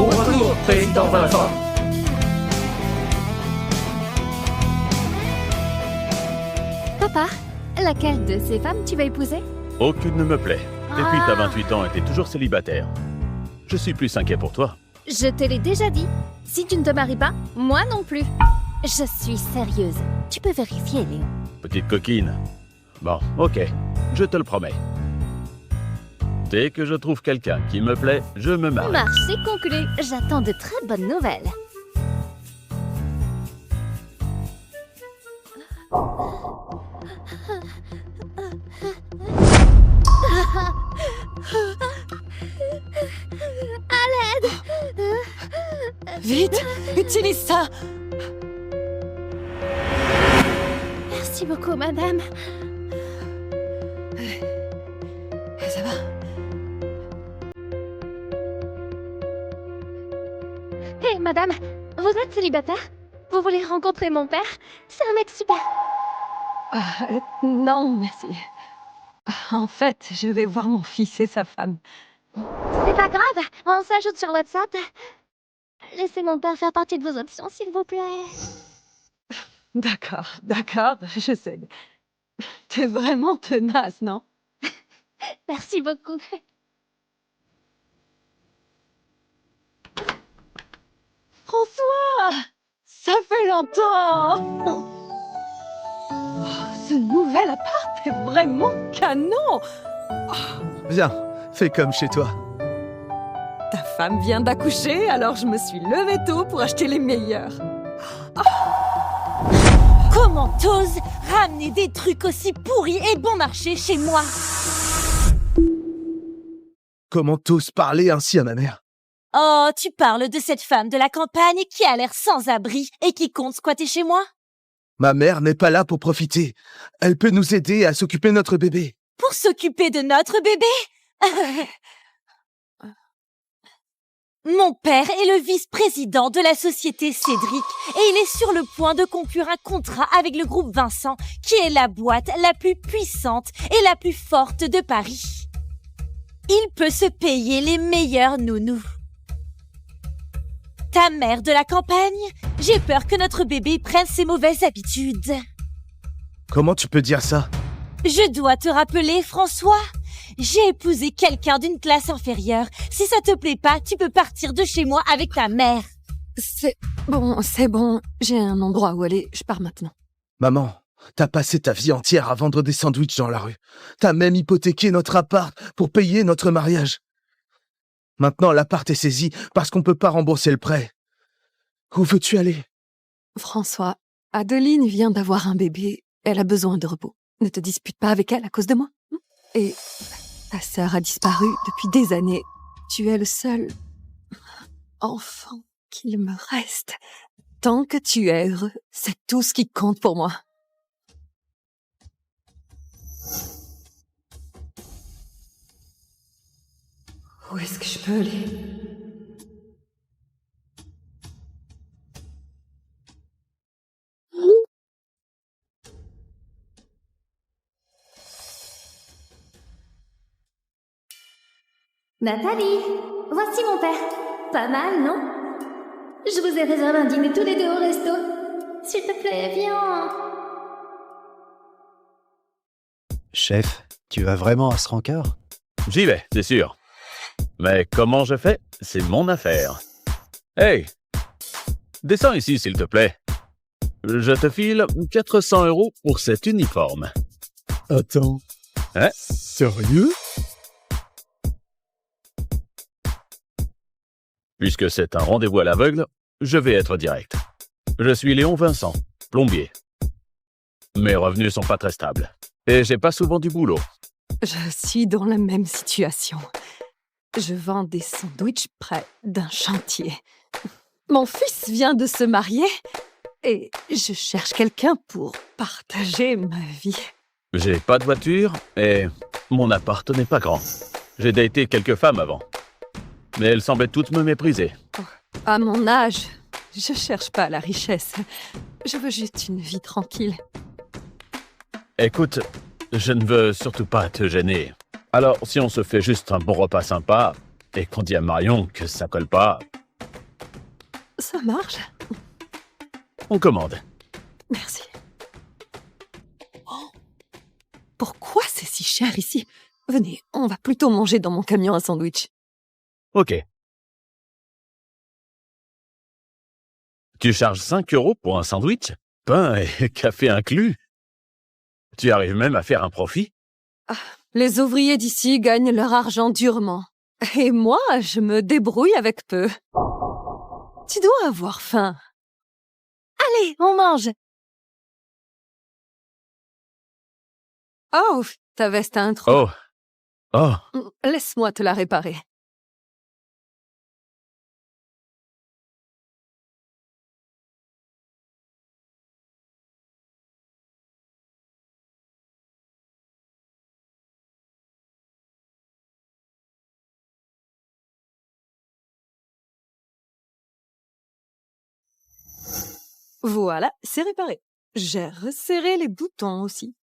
Au retour, président Vincent. Papa, laquelle de ces femmes tu vas épouser? Aucune ne me plaît. Depuis t'as 28 ans et t'es toujours célibataire. Je suis plus inquiet pour toi. Je te l'ai déjà dit. Si tu ne te maries pas, moi non plus. Je suis sérieuse. Tu peux vérifier, Léon. Petite coquine. Bon, ok, je te le promets. Dès que je trouve quelqu'un qui me plaît, je me marie. Marché conclu. J'attends de très bonnes nouvelles. À l'aide! Vite, utilise ça. Merci beaucoup, madame. Ça va? Hé, madame, vous êtes célibataire? Vous voulez rencontrer mon père? C'est un mec super. Non, merci. En fait, je vais voir mon fils et sa femme. C'est pas grave, on s'ajoute sur WhatsApp. Laissez mon père faire partie de vos options, s'il vous plaît. D'accord, je sais. T'es vraiment tenace, non? Merci beaucoup. François! Ça fait longtemps! Oh, ce nouvel appart est vraiment canon! Viens, fais comme chez toi. Ta femme vient d'accoucher, alors je me suis levée tôt pour acheter les meilleurs. Comment t'oses ramener des trucs aussi pourris et bon marché chez moi? Comment t'oses parler ainsi à ma mère? Oh, tu parles de cette femme de la campagne qui a l'air sans abri et qui compte squatter chez moi? Ma mère n'est pas là pour profiter. Elle peut nous aider à s'occuper de notre bébé. Pour s'occuper de notre bébé? Mon père est le vice-président de la société Cédric et il est sur le point de conclure un contrat avec le groupe Vincent, qui est la boîte la plus puissante et la plus forte de Paris. Il peut se payer les meilleurs nounous. Ta mère de la campagne, j'ai peur que notre bébé prenne ses mauvaises habitudes. Comment tu peux dire ça? Je dois te rappeler, François. J'ai épousé quelqu'un d'une classe inférieure. Si ça te plaît pas, tu peux partir de chez moi avec ta mère. C'est bon. J'ai un endroit où aller. Je pars maintenant. Maman, t'as passé ta vie entière à vendre des sandwichs dans la rue. T'as même hypothéqué notre appart pour payer notre mariage. Maintenant, l'appart est saisi parce qu'on peut pas rembourser le prêt. Où veux-tu aller? François, Adeline vient d'avoir un bébé. Elle a besoin de repos. Ne te dispute pas avec elle à cause de moi. Et ta sœur a disparu depuis des années. Tu es le seul enfant qu'il me reste. Tant que tu es heureux, c'est tout ce qui compte pour moi. Où est-ce que je peux aller? Nathalie, voici mon père. Pas mal, non? Je vous ai réservé un dîner tous les deux au resto. S'il te plaît, viens. Chef, tu vas vraiment à ce rencard? J'y vais, c'est sûr. Mais comment je fais? C'est mon affaire. Hey! Descends ici, s'il te plaît. Je te file 400 € pour cet uniforme. Attends. Hein? Sérieux? Puisque c'est un rendez-vous à l'aveugle, je vais être direct. Je suis Léon Vincent, plombier. Mes revenus sont pas très stables. Et j'ai pas souvent du boulot. Je suis dans la même situation. Je vends des sandwichs près d'un chantier. Mon fils vient de se marier et je cherche quelqu'un pour partager ma vie. J'ai pas de voiture et mon appart n'est pas grand. J'ai daté quelques femmes avant. Mais elles semblaient toutes me mépriser. À mon âge, je cherche pas la richesse. Je veux juste une vie tranquille. Écoute, je ne veux surtout pas te gêner. Alors, si on se fait juste un bon repas sympa et qu'on dit à Marion que ça colle pas, Ça marche. On commande. Merci. Oh. Pourquoi c'est si cher ici? Venez, on va plutôt manger dans mon camion à sandwich. Ok. Tu charges 5 € pour un sandwich? Pain et café inclus? Tu arrives même à faire un profit? Les ouvriers d'ici gagnent leur argent durement. Et moi, je me débrouille avec peu. Tu dois avoir faim. Allez, on mange. Oh, ta veste a un trou. Oh. Oh. Laisse-moi te la réparer. Voilà, c'est réparé. J'ai resserré les boutons aussi.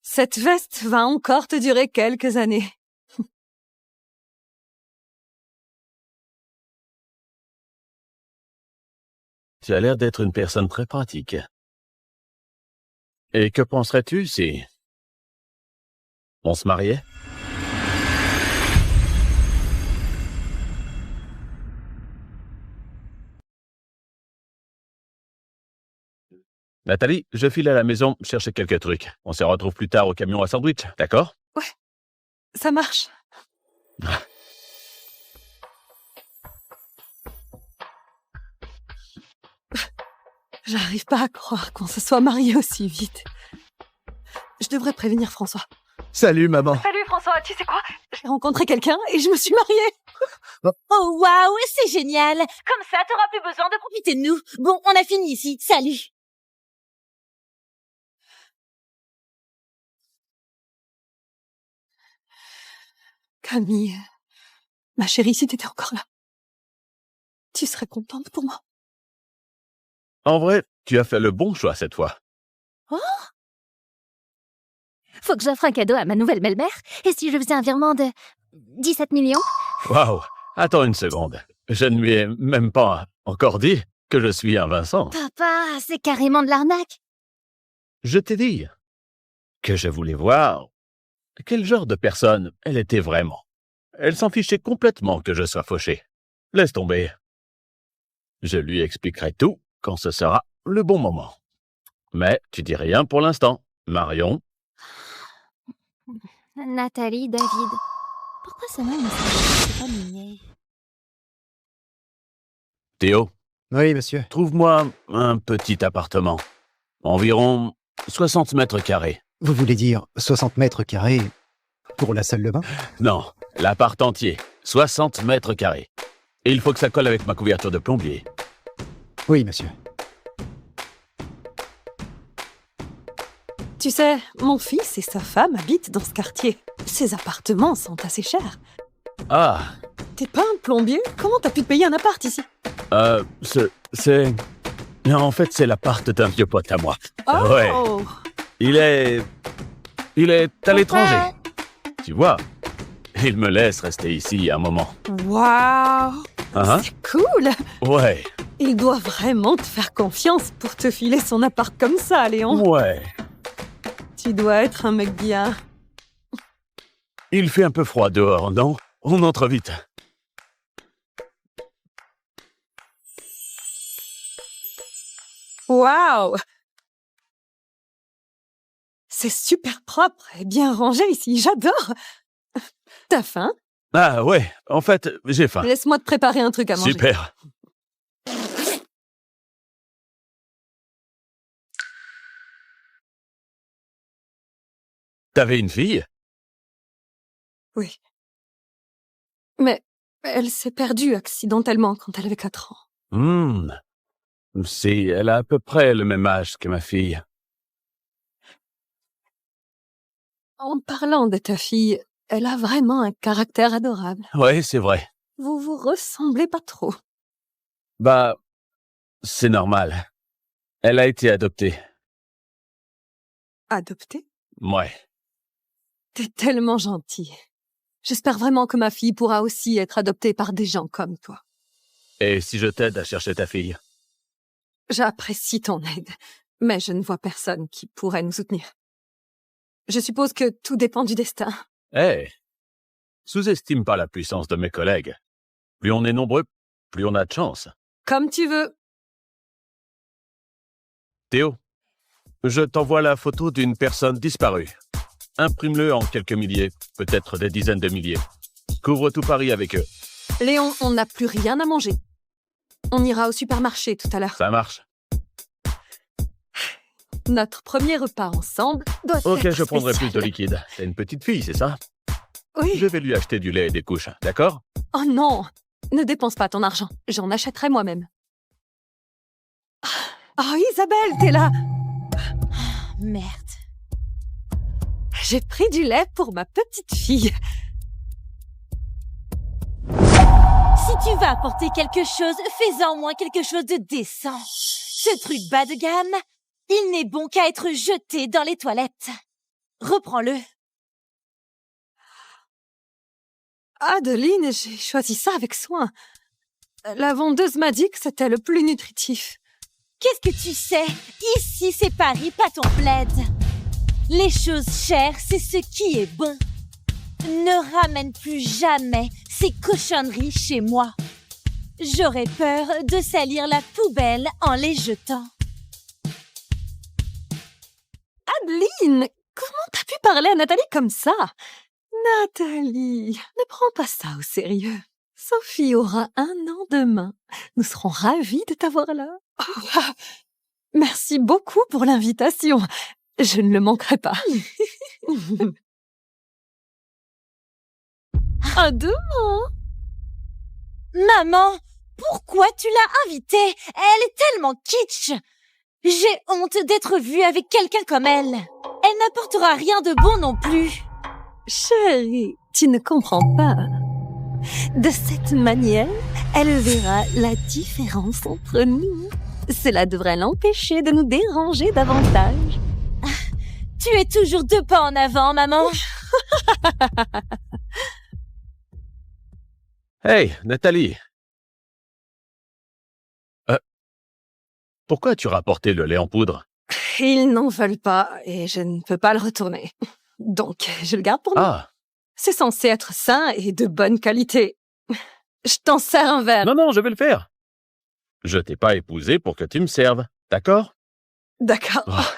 Cette veste va encore te durer quelques années. Tu as l'air d'être une personne très pratique. Et que penserais-tu si on se mariait? Nathalie, je file à la maison chercher quelques trucs. On se retrouve plus tard au camion à sandwich, d'accord? Ça marche. J'arrive pas à croire qu'on se soit mariés aussi vite. Je devrais prévenir François. Salut, maman. Salut François, tu sais quoi? J'ai rencontré quelqu'un et je me suis mariée. Oh waouh, c'est génial. Comme ça, t'auras plus besoin de profiter de nous. Bon, on a fini ici. Salut. Camille, ma chérie, si t'étais encore là, tu serais contente pour moi. En vrai, tu as fait le bon choix cette fois. Faut que j'offre un cadeau à ma nouvelle belle-mère. Et si je faisais un virement de 17 millions? Waouh! Attends une seconde. Je ne lui ai même pas encore dit que je suis un Vincent. Papa, c'est carrément de l'arnaque. Je t'ai dit que je voulais voir quel genre de personne elle était vraiment. Elle s'en fichait complètement que je sois fauché. Laisse tomber. Je lui expliquerai tout quand ce sera le bon moment. Mais tu dis rien pour l'instant. Marion, Nathalie, David. Pourquoi ça m'a C'est pas mignon. Théo, Oui, monsieur. trouve-moi un petit appartement. Environ 60 mètres carrés. Vous voulez dire 60 mètres carrés pour la salle de bain? Non, l'appart entier. 60 mètres carrés. Et il faut que ça colle avec ma couverture de plombier. Oui, monsieur. Tu sais, mon fils et sa femme habitent dans ce quartier. Ces appartements sont assez chers. Ah, T'es pas un plombier? Comment t'as pu te payer un appart ici? c'est... En fait, c'est l'appart d'un vieux pote à moi. Oh! Ouais. Il est à l'étranger. Tu vois, il me laisse rester ici un moment. Waouh! Hein? C'est cool! Ouais, Il doit vraiment te faire confiance pour te filer son appart comme ça, Léon. ouais. Tu dois être un mec bien. Il fait un peu froid dehors, non? On entre vite. Waouh! C'est super propre et bien rangé ici, j'adore! T'as faim? Ah ouais, en fait, j'ai faim. Laisse-moi te préparer un truc à manger. Super. T'avais une fille? Oui. Mais elle s'est perdue accidentellement quand elle avait 4 ans. Si, elle a à peu près le même âge que ma fille. En parlant de ta fille, elle a vraiment un caractère adorable. Ouais, c'est vrai. Vous vous ressemblez pas trop. Bah, c'est normal. Elle a été adoptée. Adoptée? Ouais. T'es tellement gentil. J'espère vraiment que ma fille pourra aussi être adoptée par des gens comme toi. Et si je t'aide à chercher ta fille? J'apprécie ton aide, mais je ne vois personne qui pourrait nous soutenir. Je suppose que tout dépend du destin. Hé, sous-estime pas la puissance de mes collègues. Plus on est nombreux, plus on a de chance. Comme tu veux. Théo, je t'envoie la photo d'une personne disparue. Imprime-le en quelques milliers, peut-être des dizaines de milliers. Couvre tout Paris avec eux. Léon, on n'a plus rien à manger. On ira au supermarché tout à l'heure. Ça marche. Notre premier repas ensemble doit être Ok, je prendrai plus de spécial. liquide. T'es une petite fille, c'est ça? Oui. Je vais lui acheter du lait et des couches, d'accord? Oh non! Ne dépense pas ton argent. J'en achèterai moi-même. Oh, Isabelle, t'es là! Merde. J'ai pris du lait pour ma petite fille. Si tu vas apporter quelque chose, fais-en au moins quelque chose de décent. Ce truc bas de gamme, il n'est bon qu'à être jeté dans les toilettes. Reprends-le. Adeline, j'ai choisi ça avec soin. La vendeuse m'a dit que c'était le plus nutritif. Qu'est-ce que tu sais? Ici, c'est Paris, pas ton bled. Les choses chères, c'est ce qui est bon. Ne ramène plus jamais ces cochonneries chez moi. J'aurais peur de salir la poubelle en les jetant. Adeline, comment t'as pu parler à Nathalie comme ça? Nathalie, ne prends pas ça au sérieux. Sophie aura 1 an demain. Nous serons ravis de t'avoir là. Oh, merci beaucoup pour l'invitation. Je ne le manquerai pas. À demain. Maman, pourquoi tu l'as invitée? Elle est tellement kitsch. J'ai honte d'être vue avec quelqu'un comme elle. Elle n'apportera rien de bon non plus. Chérie, tu ne comprends pas. De cette manière, elle verra la différence entre nous. Cela devrait l'empêcher de nous déranger davantage. Tu es toujours 2 pas en avant, maman. Hey, Nathalie. Pourquoi as-tu rapporté le lait en poudre? Ils n'en veulent pas et je ne peux pas le retourner. Donc, je le garde pour nous. Ah, C'est censé être sain et de bonne qualité. Je t'en sers un verre. non, je vais le faire. Je t'ai pas épousé pour que tu me serves, d'accord? D'accord.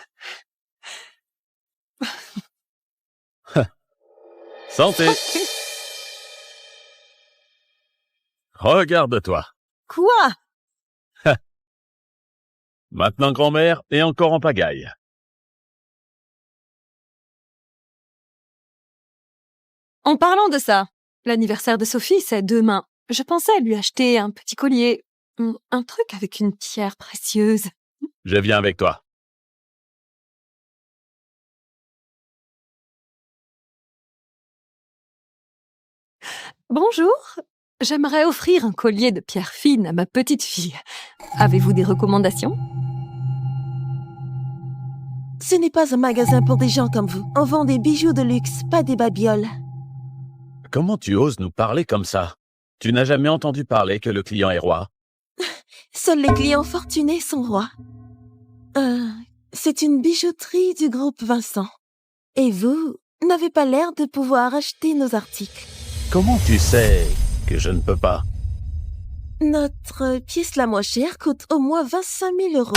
Santé. Regarde-toi. Quoi? Maintenant grand-mère et encore en pagaille. En parlant de ça, l'anniversaire de Sophie, c'est demain. Je pensais lui acheter un petit collier. Un truc avec une pierre précieuse. Je viens avec toi. Bonjour. J'aimerais offrir un collier de pierre fine à ma petite fille. Avez-vous des recommandations? Ce n'est pas un magasin pour des gens comme vous. On vend des bijoux de luxe, pas des babioles. Comment tu oses nous parler comme ça? Tu n'as jamais entendu parler que le client est roi? Seuls les clients fortunés sont rois. C'est une bijouterie du groupe Vincent. Et vous n'avez pas l'air de pouvoir acheter nos articles. Comment tu sais que je ne peux pas? Notre pièce la moins chère coûte au moins 25 000 €.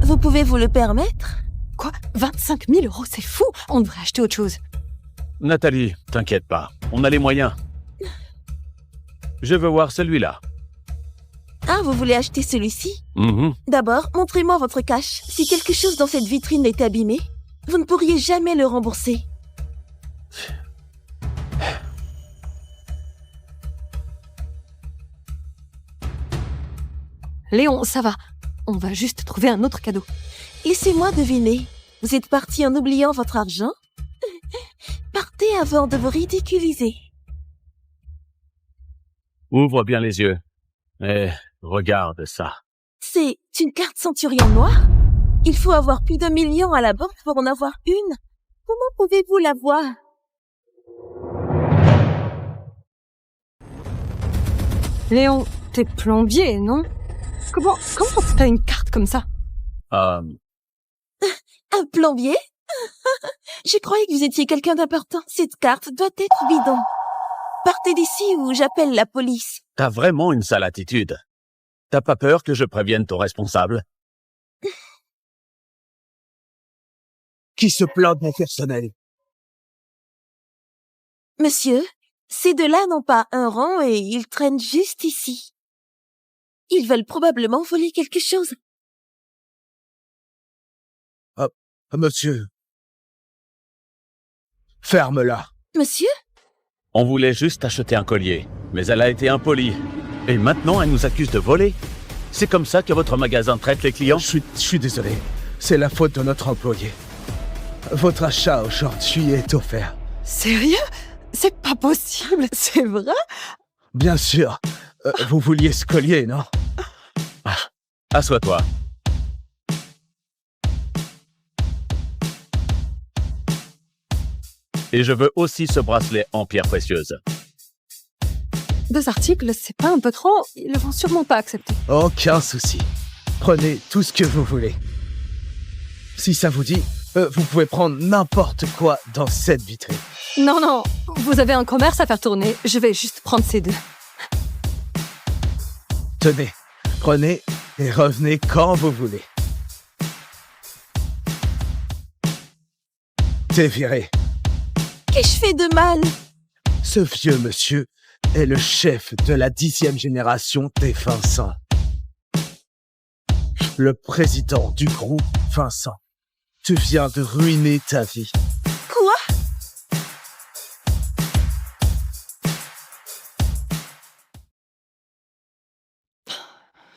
Vous pouvez vous le permettre? Quoi? 25 000 €, c'est fou! On devrait acheter autre chose. Nathalie, t'inquiète pas, on a les moyens. Je veux voir celui-là. Ah, vous voulez acheter celui-ci? Mhm. D'abord, montrez-moi votre cash. Si quelque chose dans cette vitrine est abîmé, vous ne pourriez jamais le rembourser. Léon, ça va. On va juste trouver un autre cadeau. Laissez-moi deviner. Vous êtes parti en oubliant votre argent? Partez avant de vous ridiculiser. Ouvre bien les yeux. Et regarde ça. C'est une carte Centurion noire? Il faut avoir plus d'1 million à la banque pour en avoir une. Comment pouvez-vous l'avoir? Léon, T'es plombier, non? Comment t'as une carte comme ça? Un plombier? Je croyais que vous étiez quelqu'un d'important. Cette carte doit être bidon. Partez d'ici ou j'appelle la police. T'as vraiment une sale attitude. T'as pas peur que je prévienne ton responsable? Qui se plaint de mon personnel? Monsieur, ces deux-là n'ont pas un rang et ils traînent juste ici. Ils veulent probablement voler quelque chose. Monsieur. Ferme-la. Monsieur? On voulait juste acheter un collier, mais elle a été impolie. Et maintenant, elle nous accuse de voler. C'est comme ça que votre magasin traite les clients? Je suis désolé. C'est la faute de notre employé. Votre achat aujourd'hui est offert. Sérieux? C'est pas possible, c'est vrai? Bien sûr. Vous vouliez ce collier, non? Assois-toi. Et je veux aussi ce bracelet en pierre précieuse. 2 articles, c'est pas un peu trop? Ils vont sûrement pas accepter. Aucun souci. Prenez tout ce que vous voulez. Si ça vous dit, vous pouvez prendre n'importe quoi dans cette vitrine. Non, vous avez un commerce à faire tourner. Je vais juste prendre ces 2. Tenez, prenez et revenez quand vous voulez. T'es viré. Qu'ai-je fait de mal? Ce vieux monsieur est le chef de la 10e génération des Vincent. Le président du groupe Vincent. Tu viens de ruiner ta vie. Quoi?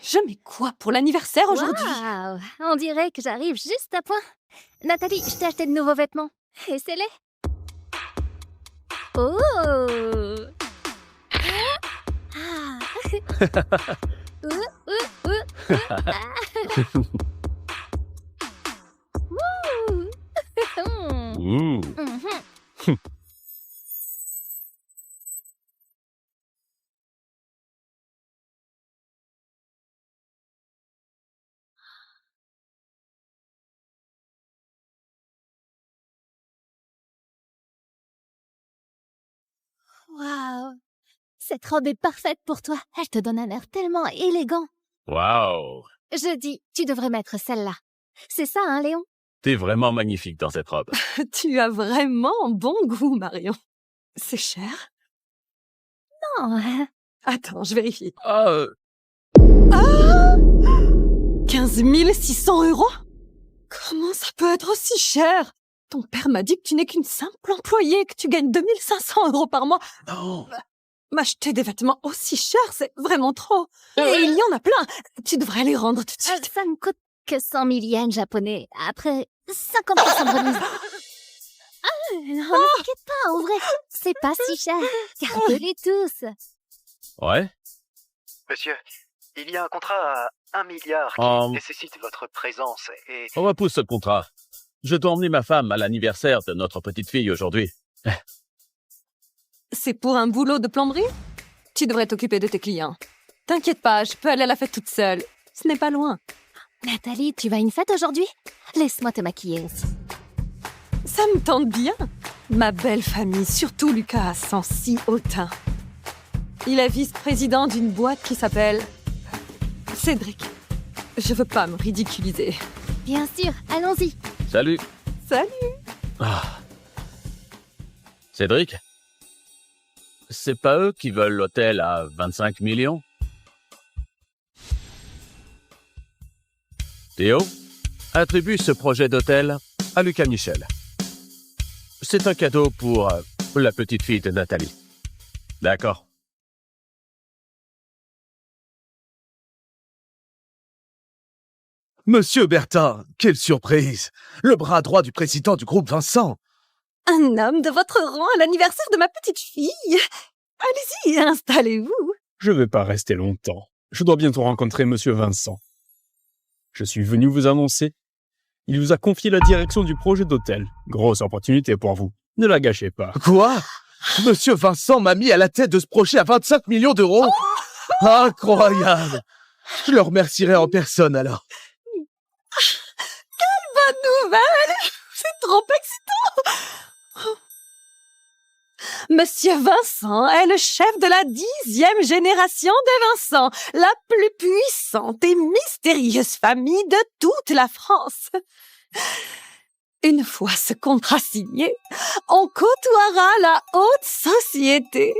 Je mets quoi pour l'anniversaire aujourd'hui? Waouh, on dirait que j'arrive juste à point. Nathalie, je t'ai acheté de nouveaux vêtements. Essaie-les. Oh. Ah. Ouh. Waouh, cette robe est parfaite pour toi. Elle te donne un air tellement élégant. Waouh. Je dis, tu devrais mettre celle-là. C'est ça, hein, Léon? T'es vraiment magnifique dans cette robe. Tu as vraiment bon goût, Marion. C'est cher? Non. Attends, je vérifie. Ah, 15 600 €? Comment ça peut être aussi cher? Ton père m'a dit que tu n'es qu'une simple employée, que tu gagnes 2 500 € par mois. non. M'acheter des vêtements aussi chers, c'est vraiment trop. Et il y en a plein. Tu devrais les rendre tout de suite. Ça ne coûte que 100 000 yens japonais. Après 50% de remise. Ne t'inquiète pas, en vrai. C'est pas si cher. Garde-les tous. Ouais? Monsieur, il y a un contrat à 1 milliard qui nécessite votre présence et... On repousse ce contrat. Je dois emmener ma femme à l'anniversaire de notre petite fille aujourd'hui. C'est pour un boulot de plomberie? Tu devrais t'occuper de tes clients. T'inquiète pas, je peux aller à la fête toute seule. Ce n'est pas loin. Nathalie, tu vas à une fête aujourd'hui? Laisse-moi te maquiller aussi. Ça me tente bien. Ma belle famille, surtout Lucas, sent si hautain. Il est vice-président d'une boîte qui s'appelle... Cédric. Je veux pas me ridiculiser. Bien sûr, allons-y. Salut. Salut. Cédric? C'est pas eux qui veulent l'hôtel à 25 millions? Théo, attribue ce projet d'hôtel à Lucas Michel. C'est un cadeau pour la petite fille de Nathalie. D'accord. Monsieur Bertin, quelle surprise! Le bras droit du président du groupe Vincent. Un homme de votre rang à l'anniversaire de ma petite fille. Allez-y, installez-vous. Je vais pas rester longtemps. Je dois bientôt rencontrer Monsieur Vincent. Je suis venu vous annoncer. Il vous a confié la direction du projet d'hôtel. Grosse opportunité pour vous. Ne la gâchez pas. Quoi? Monsieur Vincent m'a mis à la tête de ce projet à 25 millions d'euros? Incroyable! Je le remercierai en personne, alors. Bonne nouvelle! C'est trop excitant! Monsieur Vincent est le chef de la 10e génération des Vincent, la plus puissante et mystérieuse famille de toute la France. Une fois ce contrat signé, on côtoiera la haute société.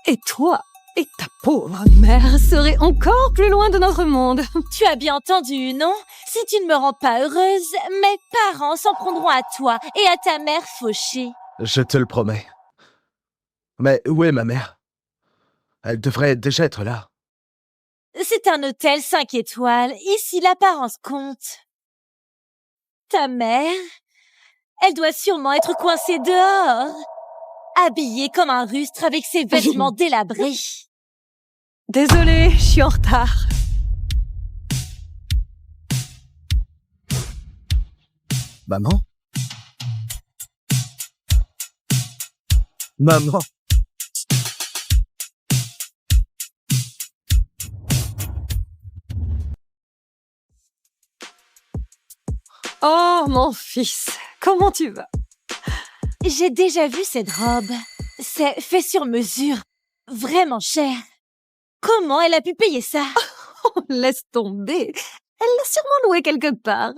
Et toi et ta pauvre mère serez encore plus loin de notre monde. Tu as bien entendu, non? Si tu ne me rends pas heureuse, mes parents s'en prendront à toi et à ta mère fauchée. Je te le promets. Mais où est ma mère? Elle devrait déjà être là. C'est un hôtel 5 étoiles. Ici, l'apparence compte. Ta mère, elle doit sûrement être coincée dehors, habillée comme un rustre avec ses vêtements délabrés. Désolée, je suis en retard. Maman? Maman? Oh, mon fils, comment tu vas? J'ai déjà vu cette robe. C'est fait sur mesure. Vraiment cher. Comment elle a pu payer ça? Oh, laisse tomber. Elle l'a sûrement loué quelque part.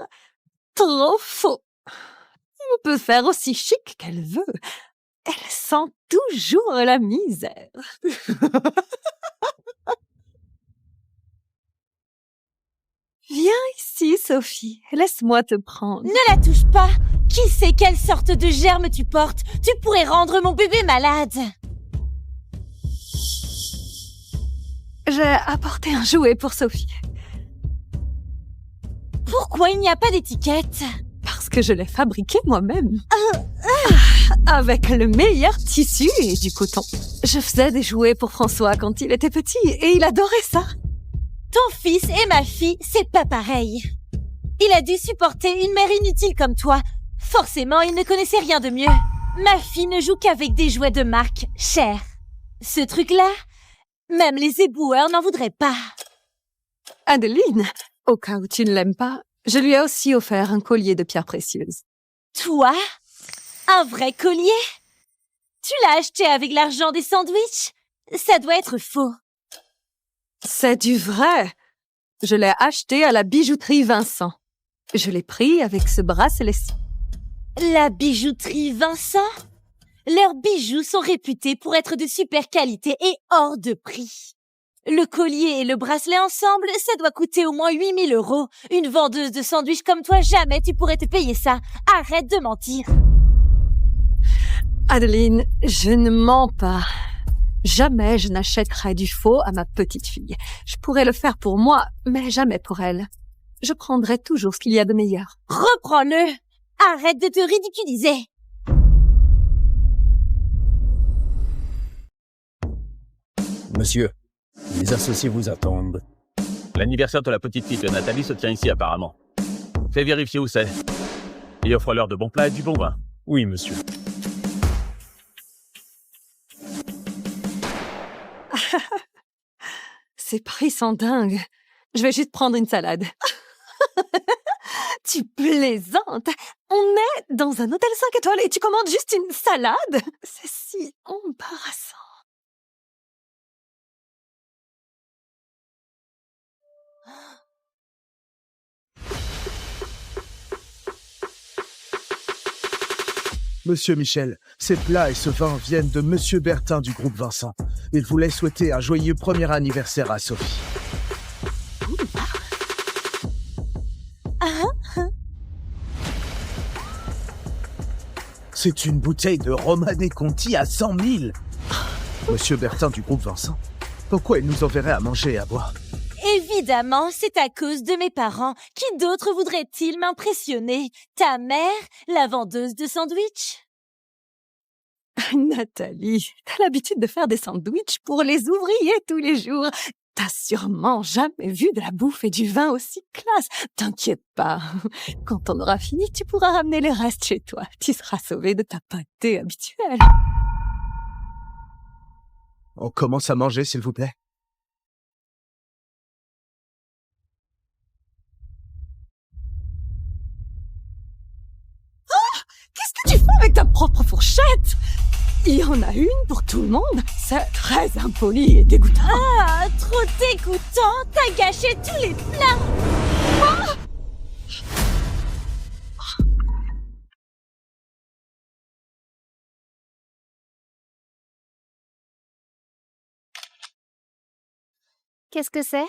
Trop faux. Elle peut faire aussi chic qu'elle veut. Elle sent toujours la misère. Viens ici, Sophie. Laisse-moi te prendre. Ne la touche pas. Qui sait quelle sorte de germe tu portes? Tu pourrais rendre mon bébé malade. J'ai apporté un jouet pour Sophie. Pourquoi il n'y a pas d'étiquette? Parce que je l'ai fabriqué moi-même. Avec le meilleur tissu et du coton. Je faisais des jouets pour François quand il était petit et il adorait ça. Ton fils et ma fille, c'est pas pareil. Il a dû supporter une mère inutile comme toi. Forcément, il ne connaissait rien de mieux. Ma fille ne joue qu'avec des jouets de marque chers. Ce truc-là, même les éboueurs n'en voudraient pas. Adeline, au cas où tu ne l'aimes pas, je lui ai aussi offert un collier de pierres précieuses. Toi? Un vrai collier? Tu l'as acheté avec l'argent des sandwichs? Ça doit être faux. C'est du vrai. Je l'ai acheté à la bijouterie Vincent. Je l'ai pris avec ce bracelet-ci. La bijouterie Vincent? Leurs bijoux sont réputés pour être de super qualité et hors de prix. Le collier et le bracelet ensemble, ça doit coûter au moins 8 000 €. Une vendeuse de sandwich comme toi, jamais tu pourrais te payer ça. Arrête de mentir. Adeline, je ne mens pas. Jamais je n'achèterai du faux à ma petite fille. Je pourrais le faire pour moi, mais jamais pour elle. Je prendrai toujours ce qu'il y a de meilleur. Reprends-le. Arrête de te ridiculiser. Monsieur, les associés vous attendent. L'anniversaire de la petite fille de Nathalie se tient ici apparemment. Fais vérifier où c'est. Et offre-leur de bons plats et du bon vin. Oui, monsieur. Ces prix sont dingues. Je vais juste prendre une salade. Tu plaisantes. On est dans un hôtel 5 étoiles et tu commandes juste une salade? C'est si embarrassant. Monsieur Michel, ces plats et ce vin viennent de Monsieur Bertin du groupe Vincent. Il voulait souhaiter un joyeux premier anniversaire à Sophie. C'est une bouteille de Romanée Conti à 100 000. Monsieur Bertin du groupe Vincent, pourquoi il nous enverrait à manger et à boire? Évidemment, c'est à cause de mes parents. Qui d'autre voudrait-il m'impressionner? Ta mère, la vendeuse de sandwichs? Nathalie, t'as l'habitude de faire des sandwichs pour les ouvriers tous les jours. T'as sûrement jamais vu de la bouffe et du vin aussi classe. T'inquiète pas. Quand on aura fini, tu pourras ramener les restes chez toi. Tu seras sauvé de ta pâtée habituelle. On commence à manger, s'il vous plaît. propre fourchette. Il y en a une pour tout le monde. C'est très impoli et dégoûtant. Ah, trop dégoûtant. T'as gâché tous les plats. Qu'est-ce que c'est?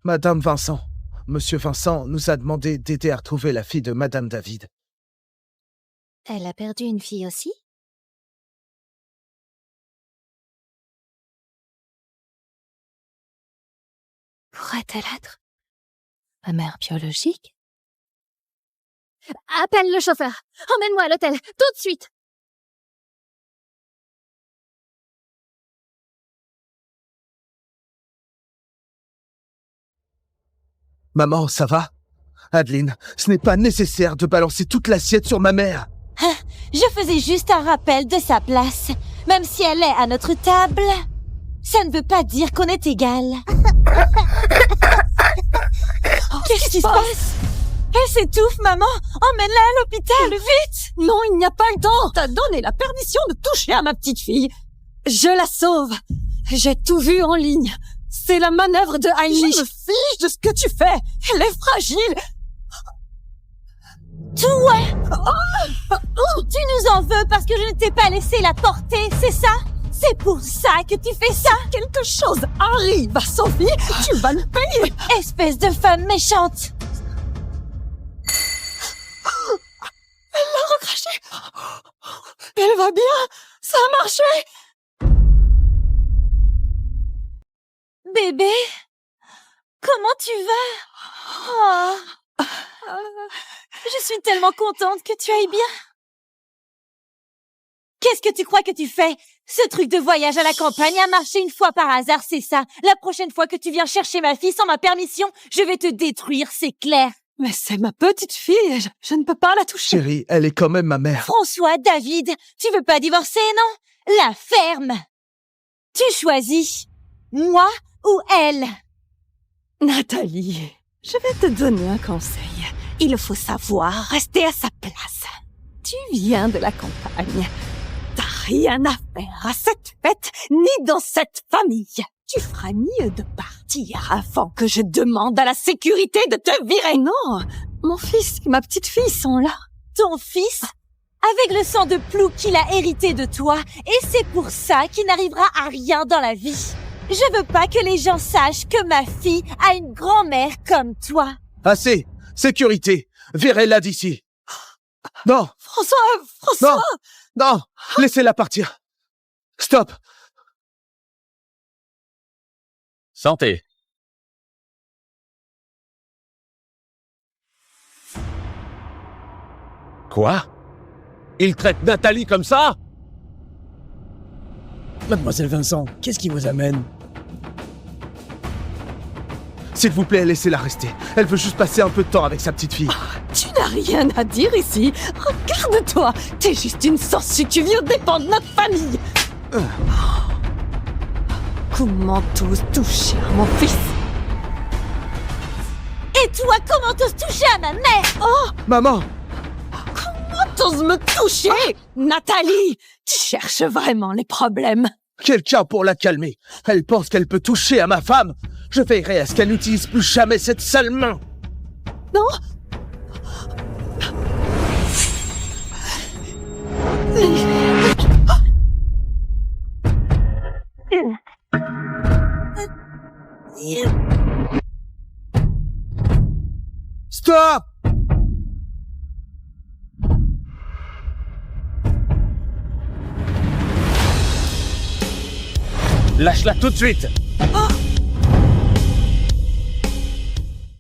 Madame Vincent. Monsieur Vincent nous a demandé d'aider à retrouver la fille de Madame David. Elle a perdu une fille aussi? Pourrait-elle être ma mère biologique? Appelle le chauffeur. Emmène-moi à l'hôtel, tout de suite. Maman, ça va? Adeline, ce n'est pas nécessaire de balancer toute l'assiette sur ma mère. Je faisais juste un rappel de sa place. Même si elle est à notre table, ça ne veut pas dire qu'on est égal. Qu'est-ce qui se passe? Elle s'étouffe, maman. Emmène-la à l'hôpital, vite. Non, il n'y a pas le temps. T'as donné la permission de toucher à ma petite fille. Je la sauve. J'ai tout vu en ligne. C'est la manœuvre de Heinrich. Je me fiche de ce que tu fais. Elle est fragile. Toi, tu nous en veux parce que je ne t'ai pas laissé la porter, c'est ça? C'est pour ça que tu fais ça? Quelque chose arrive à Sophie. Tu vas le payer. Espèce de femme méchante. Elle l'a recraché. Elle va bien. Ça a marché. Bébé, comment tu vas? Oh. Je suis tellement contente que tu ailles bien. Qu'est-ce que tu crois que tu fais? Ce truc de voyage à la campagne a marché une fois par hasard, c'est ça. La prochaine fois que tu viens chercher ma fille sans ma permission, je vais te détruire, c'est clair. Mais c'est ma petite fille, je ne peux pas la toucher. Chérie, elle est quand même ma mère. François, David, tu veux pas divorcer, non? La ferme. Tu choisis. Moi ou elle? Nathalie, je vais te donner un conseil. Il faut savoir rester à sa place. Tu viens de la campagne. T'as rien à faire à cette fête, ni dans cette famille. Tu feras mieux de partir avant que je demande à la sécurité de te virer. Non, mon fils et ma petite fille sont là. Ton fils? Avec le sang de plou qu'il a hérité de toi, et c'est pour ça qu'il n'arrivera à rien dans la vie. Je veux pas que les gens sachent que ma fille a une grand-mère comme toi. Assez! Sécurité! Virez-la d'ici! Non! François! Non! Laissez-la partir! Stop! Santé. Quoi? Il traite Nathalie comme ça? Mademoiselle Vincent, qu'est-ce qui vous amène? S'il vous plaît, laissez-la rester. Elle veut juste passer un peu de temps avec sa petite fille. Tu n'as rien à dire ici. Regarde-toi. T'es juste une sorcière. Tu viens dépendre de notre famille. Comment t'oses toucher à mon fils? Et toi, comment t'oses toucher à ma mère? Oh! Maman! Comment t'oses me toucher? Nathalie! Tu cherches vraiment les problèmes. Quelqu'un pour la calmer. Elle pense qu'elle peut toucher à ma femme. Je veillerai à ce qu'elle n'utilise plus jamais cette sale main. Non? Stop! Lâche-la tout de suite! Oh!